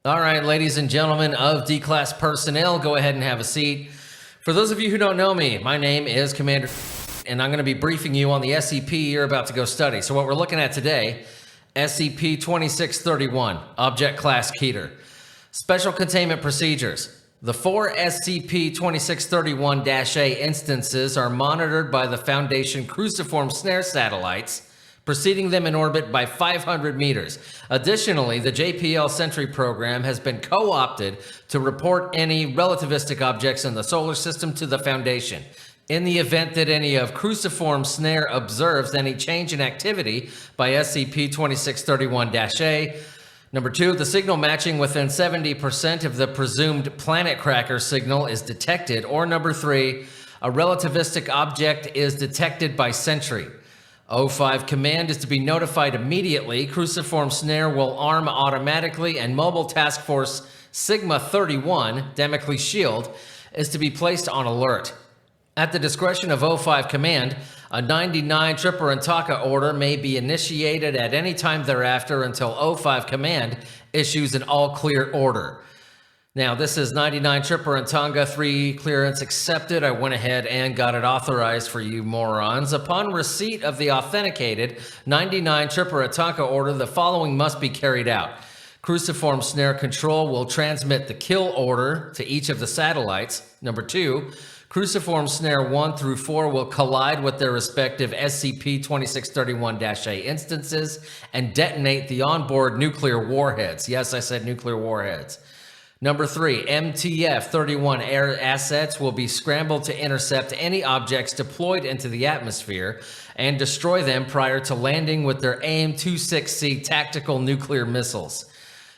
All right, ladies and gentlemen of D-Class personnel, go ahead and have a seat. For those of you who don't know me, my name is Commander, and I'm going to be briefing you on the SCP you're about to go study. So what we're looking at today, SCP-2631, Object Class KETER. Special Containment Procedures. The 4 SCP-2631-A instances are monitored by the Foundation cruciform snare satellites, preceding them in orbit by 500 meters. Additionally, the JPL Sentry program has been co-opted to report any relativistic objects in the solar system to the Foundation. In the event that any of cruciform snare observes any change in activity by SCP-2631-A, Number 2, the signal matching within 70% of the presumed planet cracker signal is detected. Or number 3, a relativistic object is detected by Sentry. O5 command is to be notified immediately. Cruciform snare will arm automatically, and Mobile Task Force Sigma 31, Damocles Shield, is to be placed on alert. At the discretion of O5 command, a 99 Tripper and Taka order may be initiated at any time thereafter until O5 command issues an all-clear order. Now, this is 99 Tripper and Tonga 3 clearance accepted. I went ahead and got it authorized for you morons. Upon receipt of the authenticated 99 Tripper and Tonga order, the following must be carried out. Cruciform snare control will transmit the kill order to each of the satellites. Number 2, Cruciform snare 1 through 4 will collide with their respective SCP-2631-A instances and detonate the onboard nuclear warheads. Yes, I said nuclear warheads. Number 3, MTF-31 air assets will be scrambled to intercept any objects deployed into the atmosphere and destroy them prior to landing with their AIM-26C tactical nuclear missiles.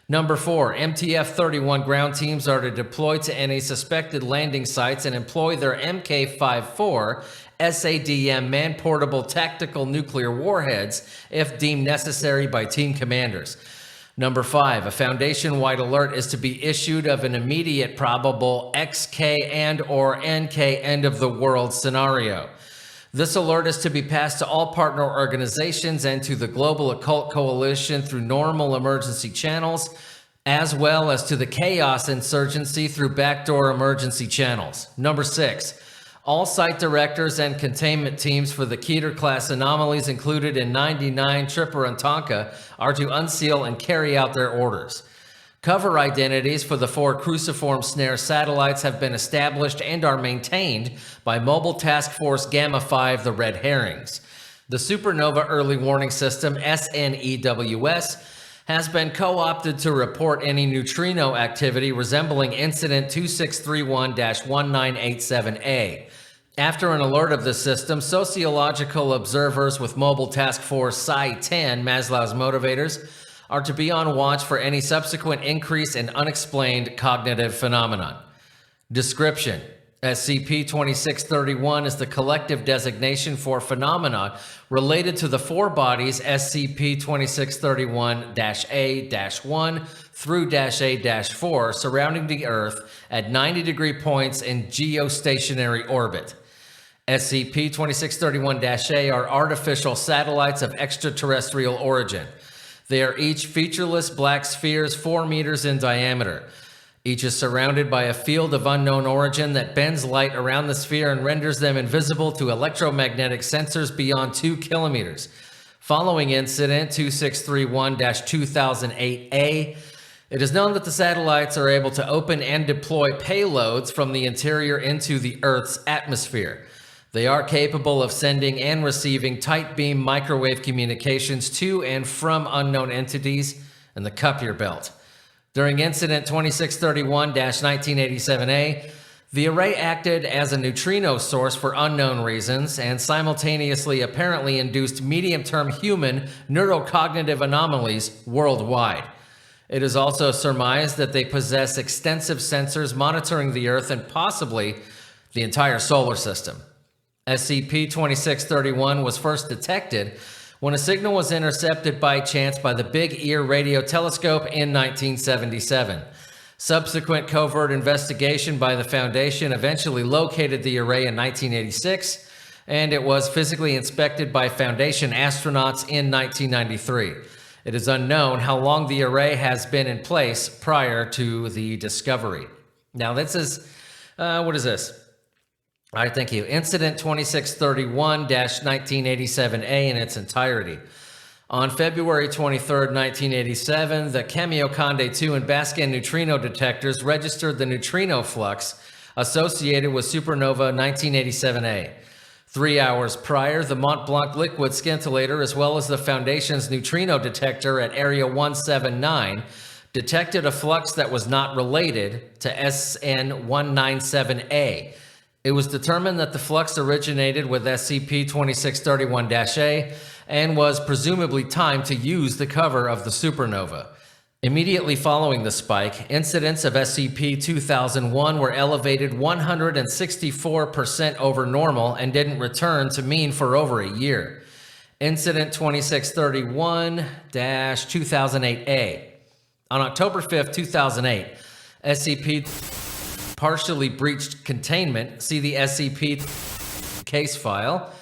Number 4, MTF-31 ground teams are to deploy to any suspected landing sites and employ their MK-54 SADM man-portable tactical nuclear warheads if deemed necessary by team commanders. Number 5, a Foundation-wide alert is to be issued of an immediate probable XK and/or NK end-of-the-world scenario. This alert is to be passed to all partner organizations and to the Global Occult Coalition through normal emergency channels, as well as to the Chaos Insurgency through backdoor emergency channels. Number 6, all site directors and containment teams for the KETER class anomalies included in 99 Tripper and Tonka are to unseal and carry out their orders. Cover identities for the 4 cruciform snare satellites have been established and are maintained by Mobile Task Force Gamma 5, the Red Herrings. The Supernova Early Warning System, SNEWS, has been co-opted to report any neutrino activity resembling Incident 2631-1987A. After an alert of the system, sociological observers with Mobile Task Force Psi-10, Maslow's motivators, are to be on watch for any subsequent increase in unexplained cognitive phenomenon. Description: SCP-2631 is the collective designation for phenomena related to the 4 bodies SCP-2631-A-1 through -A-4 surrounding the Earth at 90-degree points in geostationary orbit. SCP-2631-A are artificial satellites of extraterrestrial origin. They are each featureless black spheres 4 meters in diameter. Each is surrounded by a field of unknown origin that bends light around the sphere and renders them invisible to electromagnetic sensors beyond 2 kilometers. Following Incident 2631-2008A, it is known that the satellites are able to open and deploy payloads from the interior into the Earth's atmosphere. They are capable of sending and receiving tight beam microwave communications to and from unknown entities in the Kuiper Belt. During Incident 2631-1987A, the array acted as a neutrino source for unknown reasons and simultaneously apparently induced medium-term human neurocognitive anomalies worldwide. It is also surmised that they possess extensive sensors monitoring the Earth and possibly the entire solar system. SCP-2631 was first detected when a signal was intercepted by chance by the Big Ear radio telescope in 1977. Subsequent covert investigation by the Foundation eventually located the array in 1986, and it was physically inspected by Foundation astronauts in 1993. It is unknown how long the array has been in place prior to the discovery. Now, this is, what is this? All right, thank you. Incident 2631-1987A in its entirety. On February 23, 1987, the Kamiokande 2 and Baskin neutrino detectors registered the neutrino flux associated with supernova 1987A. 3 hours prior, the Mont Blanc liquid scintillator, as well as the Foundation's neutrino detector at Area 179, detected a flux that was not related to SN197A. It was determined that the flux originated with SCP-2631-A and was presumably timed to use the cover of the supernova. Immediately following the spike, incidents of SCP-2001 were elevated 164% over normal and didn't return to mean for over a year. Incident 2631-2008A. On October 5, 2008, SCP partially breached containment. See the SCP case file.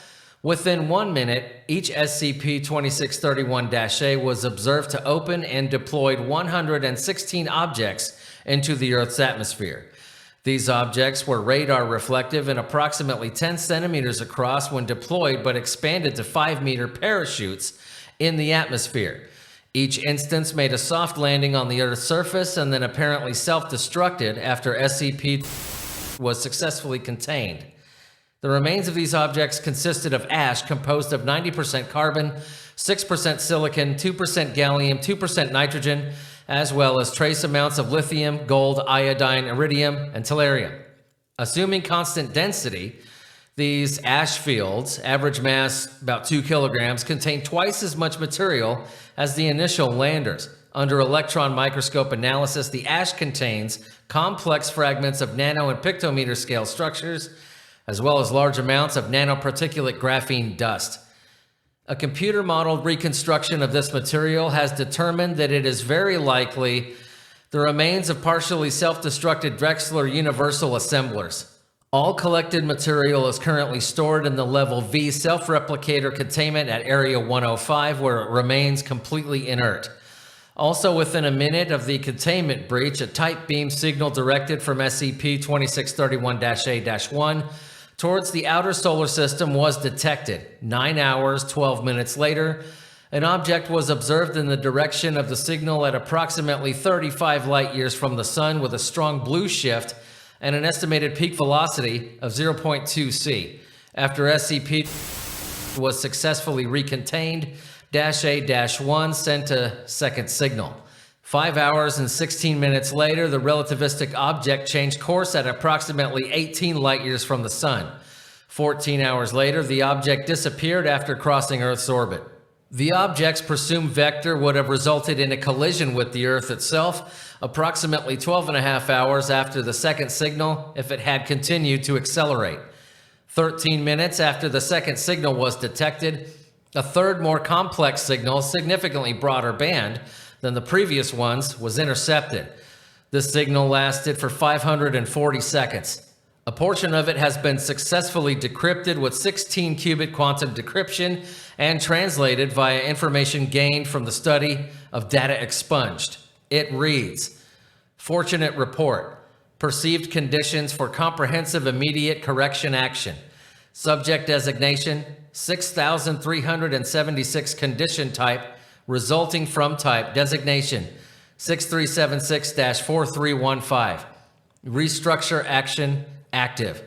Within 1 minute, each SCP-2631-A was observed to open and deployed 116 objects into the Earth's atmosphere. These objects were radar reflective and approximately 10 centimeters across when deployed, but expanded to 5-meter parachutes in the atmosphere. Each instance made a soft landing on the Earth's surface and then apparently self-destructed after SCP was successfully contained. The remains of these objects consisted of ash composed of 90% carbon, 6% silicon, 2% gallium, 2% nitrogen, as well as trace amounts of lithium, gold, iodine, iridium, and tellurium. Assuming constant density, these ash fields, average mass about 2 kilograms, contain twice as much material as the initial landers. Under electron microscope analysis, the ash contains complex fragments of nano and pictometer scale structures, as well as large amounts of nanoparticulate graphene dust. A computer-modeled reconstruction of this material has determined that it is very likely the remains of partially self-destructed Drexler universal assemblers. All collected material is currently stored in the Level V self-replicator containment at Area 105, where it remains completely inert. Also within a minute of the containment breach, a tight beam signal directed from SCP-2631-A-1 towards the outer solar system was detected. 9 hours, 12 minutes later, an object was observed in the direction of the signal at approximately 35 light years from the sun with a strong blue shift and an estimated peak velocity of 0.2 c. After SCP was successfully recontained, -A-1 sent a second signal. 5 hours and 16 minutes later, the relativistic object changed course at approximately 18 light years from the sun. 14 hours later, the object disappeared after crossing Earth's orbit. The object's presumed vector would have resulted in a collision with the Earth itself approximately 12.5 hours after the second signal if it had continued to accelerate. 13 minutes after the second signal was detected, a third, more complex signal, significantly broader band than the previous ones, was intercepted. This signal lasted for 540 seconds. A portion of it has been successfully decrypted with 16-qubit quantum decryption and translated via information gained from the study of data expunged. It reads, "Fortunate report. Perceived conditions for comprehensive immediate correction action. Subject designation, 6376 condition type, resulting from type designation 6376-4315. Restructure action active.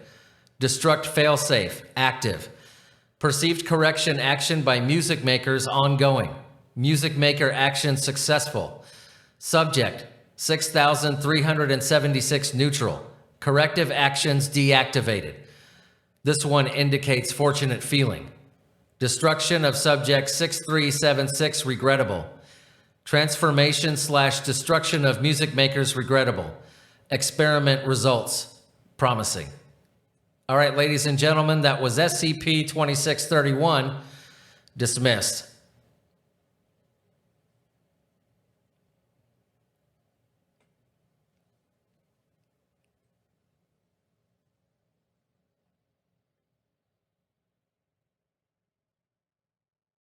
Destruct failsafe active. Perceived correction action by music makers ongoing. Music maker action successful. Subject 6376 neutral. Corrective actions deactivated. This one indicates fortunate feeling. Destruction of subject 6376 regrettable. Transformation/destruction of music makers regrettable. Experiment results promising." All right, ladies and gentlemen, that was SCP-2631 dismissed.